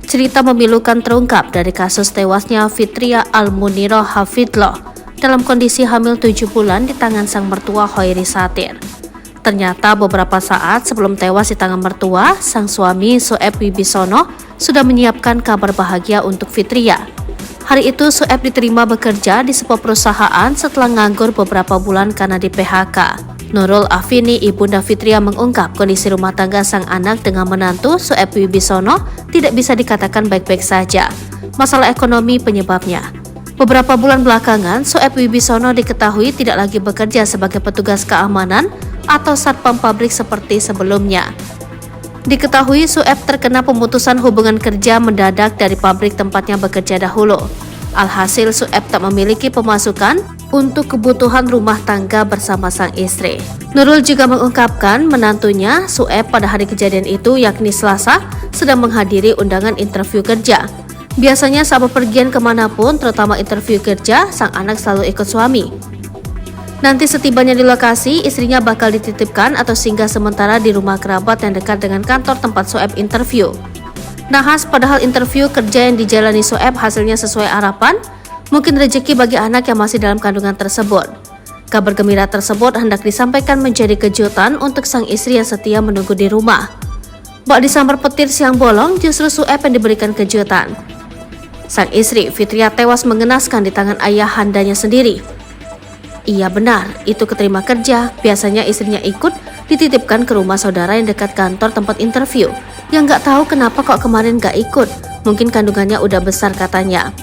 Cerita memilukan terungkap dari kasus tewasnya Fitria Almuniroh Hafidloh dalam kondisi hamil 7 bulan di tangan sang mertua Hoiri Satir. Ternyata beberapa saat sebelum tewas di tangan mertua, sang suami Soeb Wibisono sudah menyiapkan kabar bahagia untuk Fitria. Hari itu Soeb diterima bekerja di sebuah perusahaan setelah nganggur beberapa bulan karena di PHK. Nurul Afini, ibunda Fitria, mengungkap kondisi rumah tangga sang anak dengan menantu Soeb Wibisono tidak bisa dikatakan baik-baik saja. Masalah ekonomi penyebabnya. Beberapa bulan belakangan, Soeb Wibisono diketahui tidak lagi bekerja sebagai petugas keamanan atau satpam pabrik seperti sebelumnya. Diketahui Soeb terkena pemutusan hubungan kerja mendadak dari pabrik tempatnya bekerja dahulu. Alhasil Soeb tak memiliki pemasukan untuk kebutuhan rumah tangga bersama sang istri. Nurul juga mengungkapkan menantunya Soeb pada hari kejadian itu, yakni Selasa, sedang menghadiri undangan interview kerja. Biasanya saat bepergian kemanapun, terutama interview kerja, sang anak selalu ikut suami. Nanti setibanya di lokasi, istrinya bakal dititipkan atau singgah sementara di rumah kerabat yang dekat dengan kantor tempat Soeb interview. Nahas padahal interview kerja yang dijalani Soeb hasilnya sesuai harapan, mungkin rezeki bagi anak yang masih dalam kandungan tersebut. Kabar gembira tersebut hendak disampaikan menjadi kejutan untuk sang istri yang setia menunggu di rumah. Bak disambar petir siang bolong, justru Soeb yang diberikan kejutan. Sang istri Fitria tewas mengenaskan di tangan ayah handanya sendiri. Iya benar, itu keterima kerja. Biasanya istrinya ikut dititipkan ke rumah saudara yang dekat kantor tempat interview. Yang nggak tahu kenapa kok kemarin nggak ikut. Mungkin kandungannya udah besar katanya.